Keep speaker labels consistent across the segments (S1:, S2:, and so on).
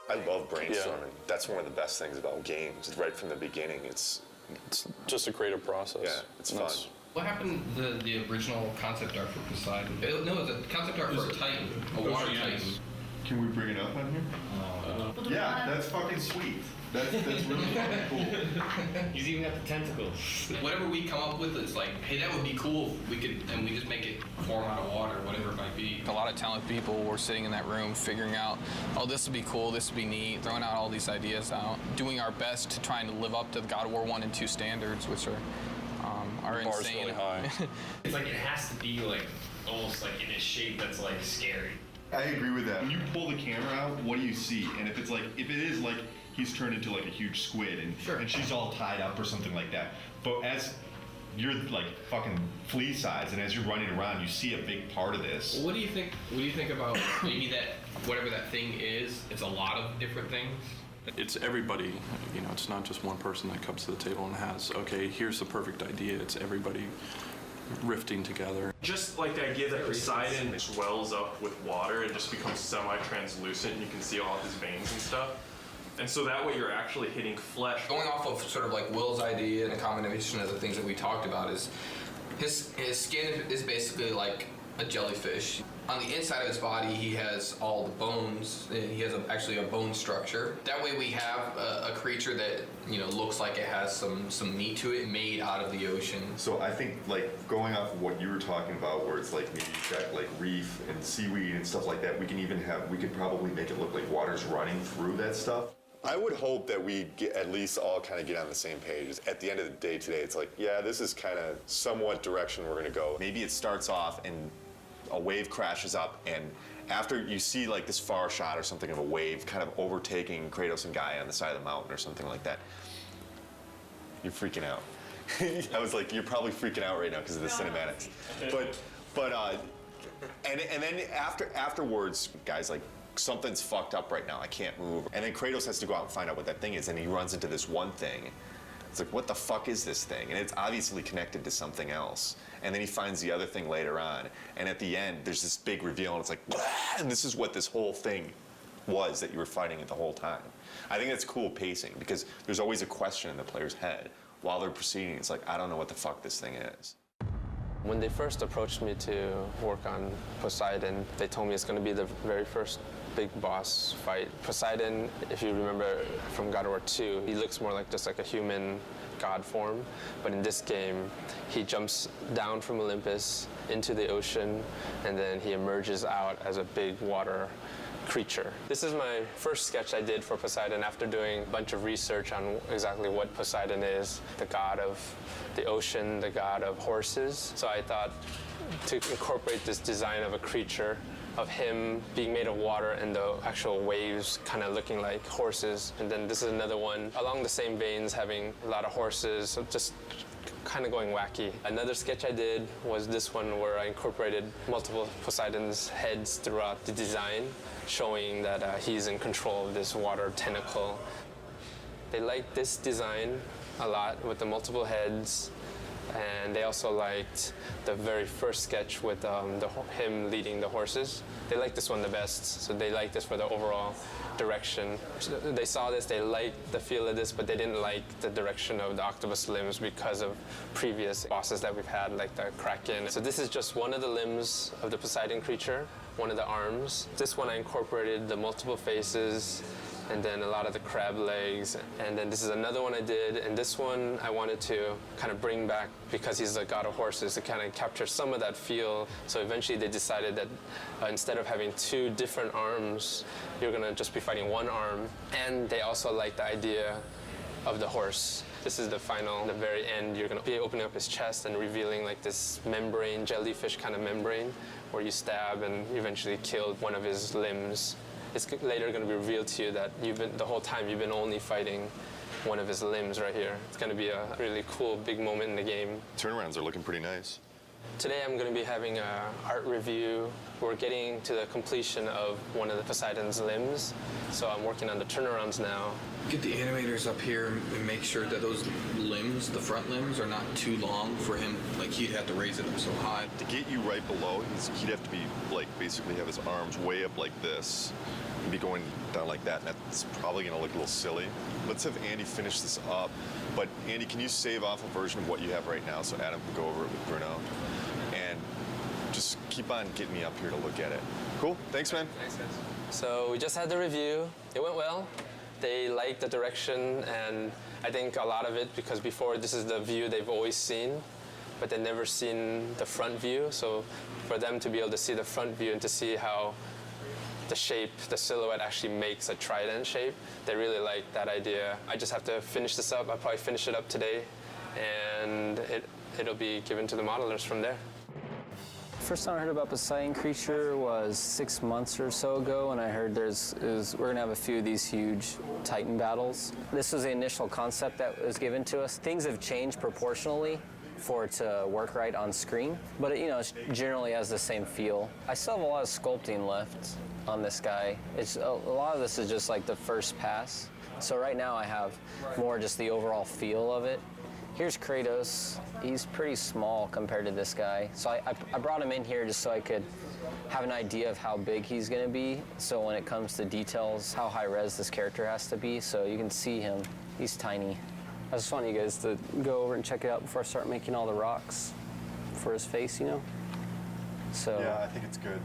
S1: I love brainstorming. Yeah. That's one of the best things about games. Right from the beginning, it's
S2: just a creative process.
S1: Yeah, it's fun.
S3: What happened to the original concept art for Poseidon? No, the concept art for Titan, a water Titan.
S4: Can we bring it up on here? Yeah, that's fucking sweet. That's really fucking cool.
S5: He's even got the tentacles.
S3: Whatever we come up with, it's like, hey, that would be cool if we could, and we just make it form out of water, whatever it might be.
S6: A lot of talented people were sitting in that room figuring out, oh, this would be cool, this would be neat, throwing out all these ideas out, doing our best to trying to live up to the God of War 1 and 2 standards, which are insane.
S2: Really high.
S5: It's like it has to be like almost like in a shape that's like scary.
S4: I agree with that. When you pull the camera out, what do you see? And if it is like he's turned into like a huge squid and she's all tied up or something like that. But as you're like fucking flea size and as you're running around, you see a big part of this.
S3: Well, what do you think about maybe that whatever that thing is, it's a lot of different things?
S2: It's everybody, you know, it's not just one person that comes to the table and has, okay, here's the perfect idea. It's everybody rifting together.
S7: Just like the idea that Poseidon swells up with water and just becomes semi-translucent and you can see all of his veins and stuff. And so that way you're actually hitting flesh.
S6: Going off of sort of like Will's idea and a combination of the things that we talked about is his skin is basically like a jellyfish. On the inside of his body, he has all the bones. He has actually a bone structure. That way we have a creature that, you know, looks like it has some meat to it, made out of the ocean.
S4: So I think like going off of what you were talking about, where it's like maybe you've got like reef and seaweed and stuff like that, we could probably make it look like water's running through that stuff.
S1: I would hope that we at least all kind of get on the same page. At the end of the day today, it's like, yeah, this is kind of somewhat direction we're going to go. Maybe it starts off and a wave crashes up, and after you see like this far shot or something of a wave kind of overtaking Kratos and Gaia on the side of the mountain or something like that, you're freaking out. I was like, you're probably freaking out right now because of the cinematics. And then afterwards, guys, like, something's fucked up right now, I can't move. And then Kratos has to go out and find out what that thing is, and he runs into this one thing. It's like, what the fuck is this thing? And it's obviously connected to something else. And then he finds the other thing later on. And at the end, there's this big reveal, and it's like, blah! And this is what this whole thing was that you were fighting it the whole time. I think that's cool pacing, because there's always a question in the player's head while they're proceeding. It's like, I don't know what the fuck this thing is.
S8: When they first approached me to work on Poseidon, they told me it's going to be the very first big boss fight. Poseidon, if you remember from God of War 2, he looks more like just like a human god form. But in this game, he jumps down from Olympus into the ocean, and then he emerges out as a big water creature. This is my first sketch I did for Poseidon after doing a bunch of research on exactly what Poseidon is, the god of the ocean, the god of horses. So I thought to incorporate this design of a creature, of him being made of water and the actual waves kind of looking like horses. And then this is another one along the same veins, having a lot of horses, so just kind of going wacky. Another sketch I did was this one where I incorporated multiple Poseidon's heads throughout the design, showing that he's in control of this water tentacle. They liked this design a lot with the multiple heads, and they also liked the very first sketch with him leading the horses. They liked this one the best, so they liked this for the overall direction. They saw this, they liked the feel of this, but they didn't like the direction of the octopus limbs because of previous bosses that we've had, like the Kraken. So this is just one of the limbs of the Poseidon creature, one of the arms. This one I incorporated the multiple faces, and then a lot of the crab legs. And then this is another one I did, and this one I wanted to kind of bring back, because he's the god of horses, to kind of capture some of that feel. So eventually they decided that instead of having two different arms, you're gonna just be fighting one arm. And they also like the idea of the horse. This is the final, the very end, you're gonna be opening up his chest and revealing like this membrane, jellyfish kind of membrane, where you stab and eventually kill one of his limbs. It's later going to be revealed to you that the whole time you've been only fighting one of his limbs right here. It's going to be a really cool, big moment in the game.
S1: Turnarounds are looking pretty nice.
S8: Today I'm going to be having an art review We're getting to the completion of one of the Poseidon's limbs, so I'm working on the turnarounds now.
S6: Get the animators up here and make sure that those limbs, the front limbs, are not too long for him. Like, he'd have to raise it up so high.
S1: To get you right below, he'd have to be like basically have his arms way up like this and be going down like that, and that's probably gonna look a little silly. Let's have Andy finish this up. But Andy, can you save off a version of what you have right now so Adam can go over it with Bruno? And just keep on getting me up here to look at it. Cool, thanks man.
S8: Thanks guys. So we just had the review. It went well. They liked the direction, and I think a lot of it because before this is the view they've always seen, but they've never seen the front view. So for them to be able to see the front view and to see how the shape, the silhouette actually makes a trident shape, they really like that idea. I just have to finish this up. I'll probably finish it up today, and it'll be given to the modelers from there.
S9: First time I heard about Poseidon Creature was 6 months or so ago, and I heard we're gonna have a few of these huge Titan battles. This was the initial concept that was given to us. Things have changed proportionally for it to work right on screen, but it generally has the same feel. I still have a lot of sculpting left on this guy. A lot of this is just like the first pass. So right now I have more just the overall feel of it. Here's Kratos. He's pretty small compared to this guy. So I brought him in here just so I could have an idea of how big he's gonna be. So when it comes to details, how high res this character has to be. So you can see him, he's tiny. I just want you guys to go over and check it out before I start making all the rocks for his face, So
S1: Yeah, I think it's good.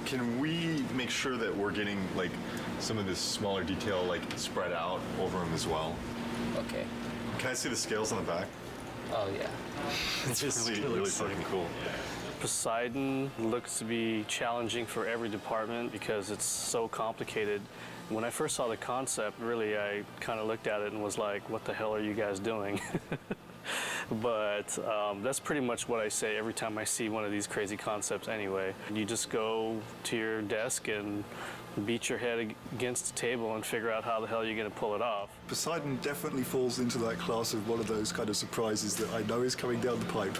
S1: Can we make sure that we're getting like some of this smaller detail like spread out over him as well?
S9: Okay.
S1: Can I see the scales on the back?
S9: Oh yeah.
S1: It's really fucking cool.
S10: Poseidon looks to be challenging for every department because it's so complicated. When I first saw the concept, really, I kind of looked at it and was like, what the hell are you guys doing? But that's pretty much what I say every time I see one of these crazy concepts anyway. You just go to your desk and beat your head against the table and figure out how the hell you're going to pull it off.
S11: Poseidon definitely falls into that class of one of those kind of surprises that I know is coming down the pipe.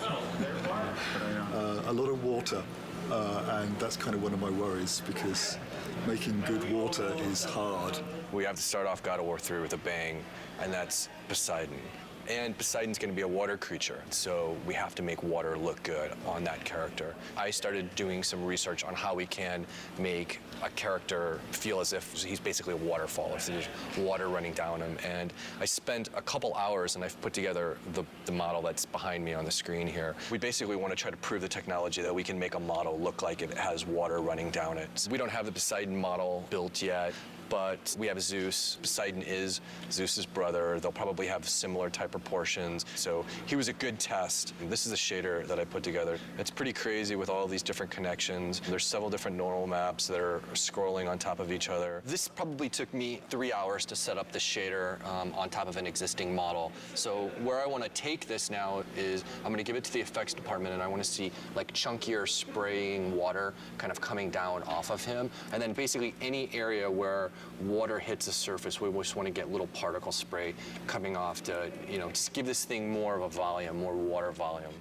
S11: A lot of water, and that's kind of one of my worries because making good water is hard.
S12: We have to start off God of War 3 with a bang, and that's Poseidon. And Poseidon's going to be a water creature, so we have to make water look good on that character. I started doing some research on how we can make a character feel as if he's basically a waterfall, if there's water running down him. And I spent a couple hours and I've put together the model that's behind me on the screen here. We basically want to try to prove the technology that we can make a model look like it has water running down it. We don't have the Poseidon model built yet, but we have Zeus. Poseidon is Zeus's brother. They'll probably have similar type proportions. So he was a good test. This is a shader that I put together. It's pretty crazy with all these different connections. There's several different normal maps that are scrolling on top of each other. This probably took me 3 hours to set up the shader on top of an existing model. So where I want to take this now is I'm going to give it to the effects department, and I want to see like chunkier spraying water kind of coming down off of him. And then basically any area where water hits the surface, we just want to get little particle spray coming off to, just give this thing more of a volume, more water volume.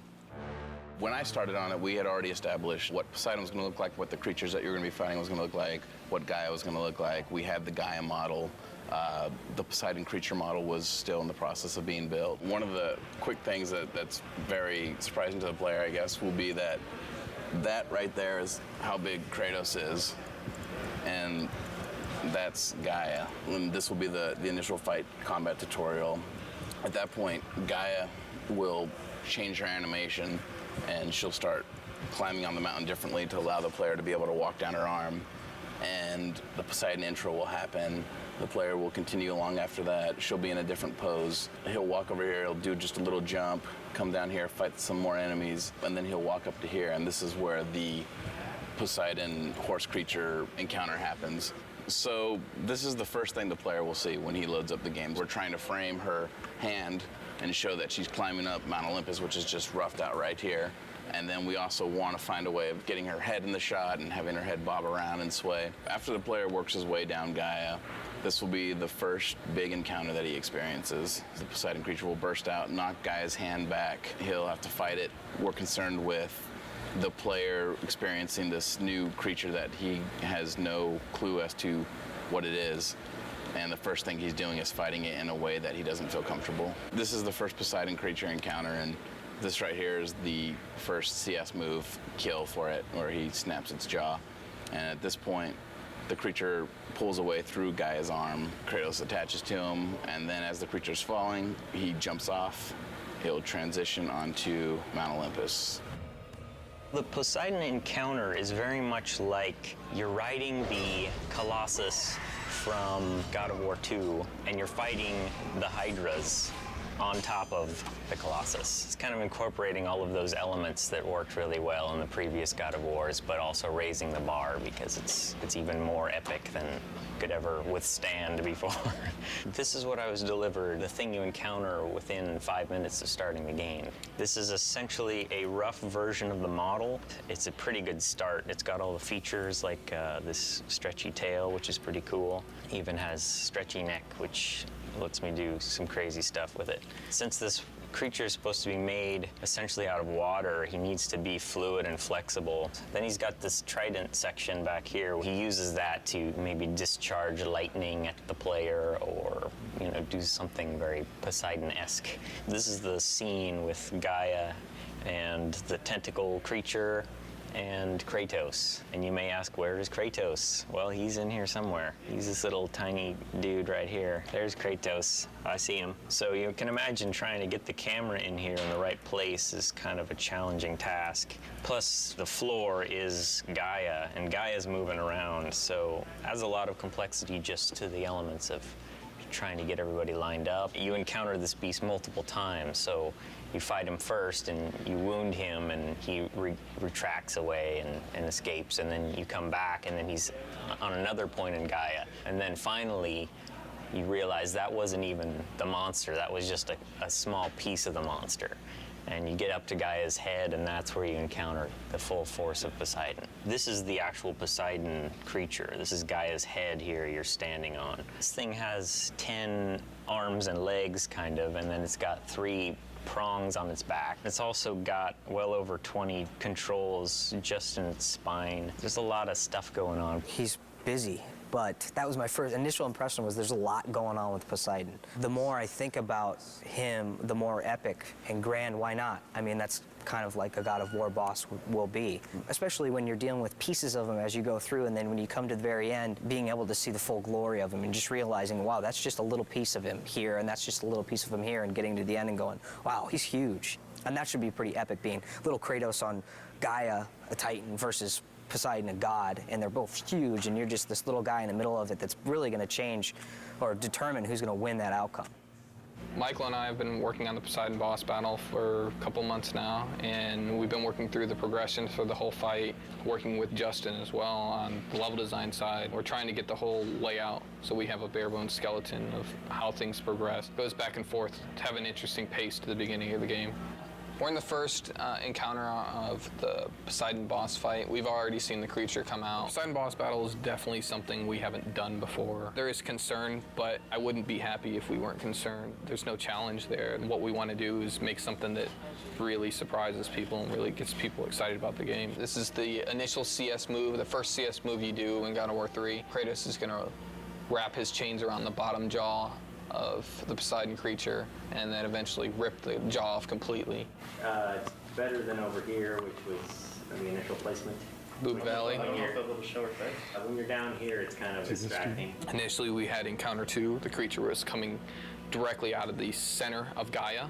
S13: When I started on it, we had already established what Poseidon was going to look like, what the creatures that you're going to be fighting was going to look like, what Gaia was going to look like. We had the Gaia model. The Poseidon creature model was still in the process of being built. One of the quick things that's very surprising to the player, I guess, will be that right there is how big Kratos is. And that's Gaia. And this will be the initial fight combat tutorial. At that point, Gaia will change her animation and she'll start climbing on the mountain differently to allow the player to be able to walk down her arm. And the Poseidon intro will happen. The player will continue along after that. She'll be in a different pose. He'll walk over here, he'll do just a little jump, come down here, fight some more enemies, and then he'll walk up to here, and this is where the Poseidon horse creature encounter happens. So this is the first thing the player will see when he loads up the game. We're trying to frame her hand and show that she's climbing up Mount Olympus, which is just roughed out right here. And then we also want to find a way of getting her head in the shot and having her head bob around and sway. After the player works his way down Gaia, this will be the first big encounter that he experiences. The Poseidon creature will burst out, knock Gaia's hand back. He'll have to fight it. We're concerned with the player experiencing this new creature that he has no clue as to what it is. And the first thing he's doing is fighting it in a way that he doesn't feel comfortable. This is the first Poseidon creature encounter, and this right here is the first CS move kill for it, where he snaps its jaw. And at this point, the creature pulls away through Gaia's arm. Kratos attaches to him, and then as the creature's falling, he jumps off. He'll transition onto Mount Olympus.
S14: The Poseidon encounter is very much like you're riding the Colossus from God of War 2, and you're fighting the Hydras on top of the Colossus. It's kind of incorporating all of those elements that worked really well in the previous God of Wars, but also raising the bar because it's even more epic than could ever withstand before. This is what I was delivered, the thing you encounter within 5 minutes of starting the game. This is essentially a rough version of the model. It's a pretty good start. It's got all the features like this stretchy tail, which is pretty cool. Even has stretchy neck, which lets me do some crazy stuff with it. Since this creature is supposed to be made essentially out of water, he needs to be fluid and flexible. Then he's got this trident section back here. He uses that to maybe discharge lightning at the player or, do something very Poseidon-esque. This is the scene with Gaia and the tentacle creature and Kratos. And you may ask, where is Kratos? Well, he's in here somewhere. He's this little tiny dude right here. There's Kratos. I see him. So you can imagine trying to get the camera in here in the right place is kind of a challenging task. Plus, the floor is Gaia, and Gaia's moving around, so adds a lot of complexity just to the elements of trying to get everybody lined up. You encounter this beast multiple times, so you fight him first and you wound him and he retracts away and escapes, and then you come back and then he's on another point in Gaia. And then finally, you realize that wasn't even the monster, that was just a small piece of the monster. And you get up to Gaia's head, and that's where you encounter the full force of Poseidon. This is the actual Poseidon creature. This is Gaia's head here you're standing on. This thing has 10 arms and legs, kind of, and then it's got 3 prongs on its back. It's also got well over 20 controls just in its spine. There's a lot of stuff going on.
S15: He's busy. But that was my first initial impression, was there's a lot going on with Poseidon. The more I think about him, the more epic and grand, why not? I mean, that's kind of like a God of War boss will be, especially when you're dealing with pieces of him as you go through, and then when you come to the very end, being able to see the full glory of him and just realizing, wow, that's just a little piece of him here, and that's just a little piece of him here, and getting to the end and going, wow, he's huge. And that should be pretty epic, being little Kratos on Gaia, a Titan, versus Poseidon, a god, and they're both huge, and you're just this little guy in the middle of it that's really going to change or determine who's going to win that outcome.
S6: Michael and I have been working on the Poseidon boss battle for a couple months now, and we've been working through the progression for the whole fight, working with Justin as well on the level design side. We're trying to get the whole layout so we have a bare bones skeleton of how things progress. It goes back and forth to have an interesting pace to the beginning of the game. We're in the first encounter of the Poseidon boss fight. We've already seen the creature come out. Poseidon boss battle is definitely something we haven't done before. There is concern, but I wouldn't be happy if we weren't concerned. There's no challenge there. And what we want to do is make something that really surprises people and really gets people excited about the game. This is the initial CS move, the first CS move you do in God of War 3. Kratos is going to wrap his chains around the bottom jaw of the Poseidon creature, and then eventually rip the jaw off completely.
S16: It's better than over here, which was the initial placement.
S6: Boob Valley.
S16: A little short, but when you're down here, it's kind of distracting.
S6: Initially, we had Encounter 2. The creature was coming directly out of the center of Gaia,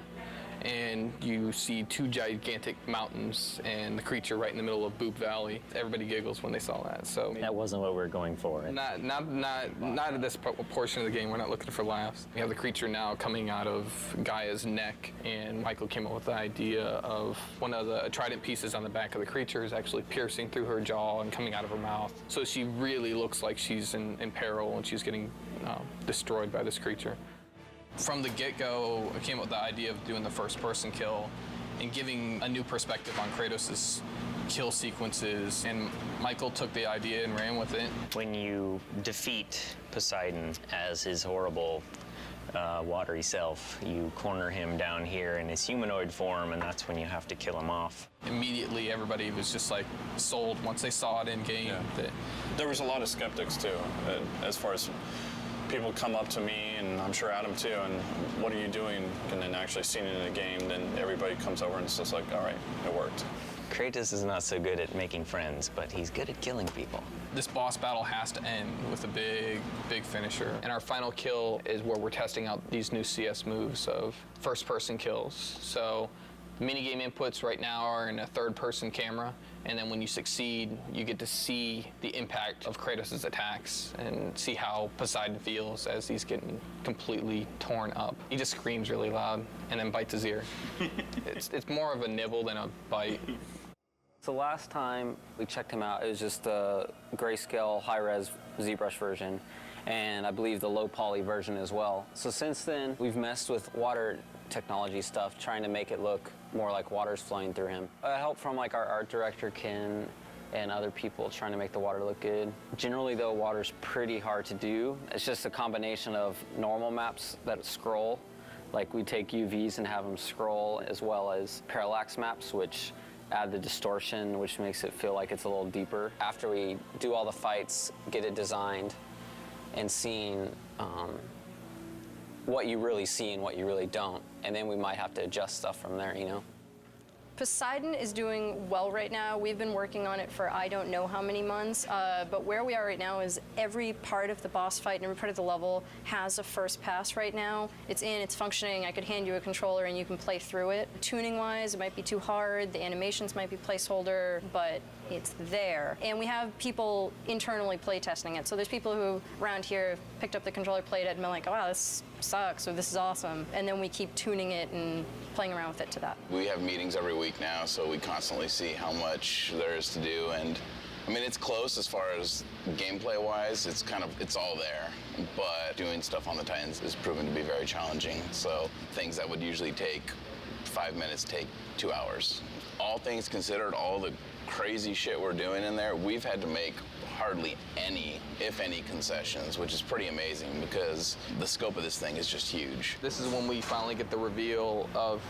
S6: and you see 2 gigantic mountains and the creature right in the middle of Boob Valley. Everybody giggles when they saw that. So
S14: that wasn't what we were going for.
S6: Not at this portion of the game. We're not looking for laughs. We have the creature now coming out of Gaia's neck, and Michael came up with the idea of one of the trident pieces on the back of the creature is actually piercing through her jaw and coming out of her mouth. So she really looks like she's in peril and she's getting destroyed by this creature. From the get-go, I came up with the idea of doing the first-person kill and giving a new perspective on Kratos' kill sequences, and Michael took the idea and ran with it.
S14: When you defeat Poseidon as his horrible watery self. You corner him down here in his humanoid form, and that's when you have to kill him off.
S6: Immediately, everybody was just like sold once they saw it in game.
S2: Yeah. There was a lot of skeptics too, as far as people come up to me, and I'm sure Adam too, and what are you doing? And then actually seeing it in a game, then everybody comes over and it's just like, all right, it worked.
S14: Kratos is not so good at making friends, but he's good at killing people.
S6: This boss battle has to end with a big finisher. And our final kill is where we're testing out these new CS moves of first-person kills. So the minigame inputs right now are in a third-person camera, and then when you succeed, you get to see the impact of Kratos' attacks and see how Poseidon feels as he's getting completely torn up. He just screams really loud and then bites his ear. It's more of a nibble than a bite.
S9: So last time we checked him out, it was just the grayscale high-res ZBrush version, and I believe the low poly version as well. So since then, we've messed with water technology stuff, trying to make it look more like water's flowing through him. Help from like our art director, Ken, and other people trying to make the water look good. Generally though, water's pretty hard to do. It's just a combination of normal maps that scroll, like we take UVs and have them scroll, as well as parallax maps, which add the distortion, which makes it feel like it's a little deeper. After we do all the fights, get it designed, and seeing what you really see and what you really don't, and then we might have to adjust stuff from there, you know?
S17: Poseidon is doing well right now. We've been working on it for I don't know how many months, but where we are right now is every part of the boss fight and every part of the level has a first pass right now. It's in, it's functioning. I could hand you a controller and you can play through it. Tuning-wise, it might be too hard. The animations might be placeholder, but it's there. And we have people internally play testing it. So there's people who around here picked up the controller, played it, and been like, oh, wow, this sucks, or this is awesome. And then we keep tuning it and playing around with it to that.
S13: We have meetings every week now, so we constantly see how much there is to do. And I mean, it's close as far as gameplay-wise. It's all there. But doing stuff on the Titans is proven to be very challenging. So things that would usually take 5 minutes take 2 hours. All things considered, all the crazy shit we're doing in there, we've had to make hardly any, if any, concessions, which is pretty amazing because the scope of this thing is just huge.
S6: This is when we finally get the reveal of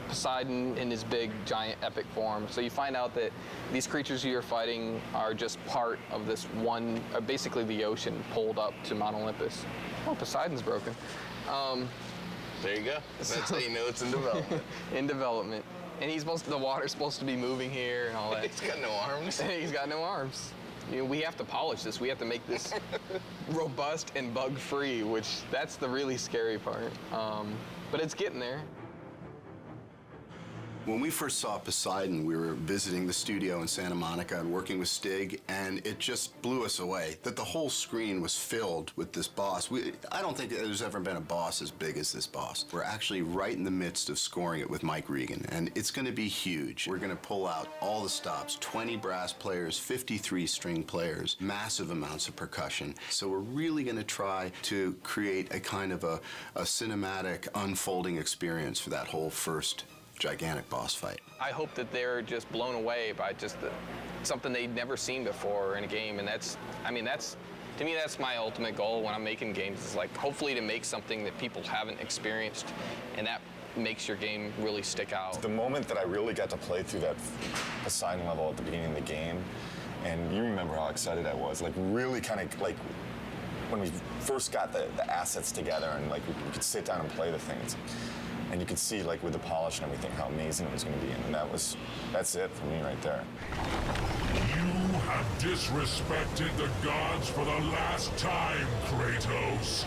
S6: Poseidon in his big, giant, epic form. So you find out that these creatures you're fighting are just part of this one, basically the ocean pulled up to Mount Olympus. Oh, Poseidon's broken.
S13: There you go. That's how you know it's in development.
S6: In development. And the water's supposed to be moving here and all that.
S13: He's got no arms.
S6: He's got no arms. You know, we have to polish this. We have to make this robust and bug-free, which that's the really scary part. But it's getting there.
S18: When we first saw Poseidon, we were visiting the studio in Santa Monica and working with Stig, and it just blew us away that the whole screen was filled with this boss. I don't think there's ever been a boss as big as this boss. We're actually right in the midst of scoring it with Mike Regan, and it's going to be huge. We're going to pull out all the stops, 20 brass players, 53 string players, massive amounts of percussion. So we're really going to try to create a kind of a cinematic unfolding experience for that whole first gigantic boss fight.
S6: I hope that they're just blown away by just something they'd never seen before in a game, and to me, that's my ultimate goal when I'm making games, is like hopefully to make something that people haven't experienced, and that makes your game really stick out.
S1: The moment that I really got to play through that Poseidon level at the beginning of the game, and you remember how excited I was, like really kind of like when we first got the assets together and like we could sit down and play the things. And you could see, like, with the polish and everything, how amazing it was going to be. And that's it for me right there.
S19: You have disrespected the gods for the last time, Kratos.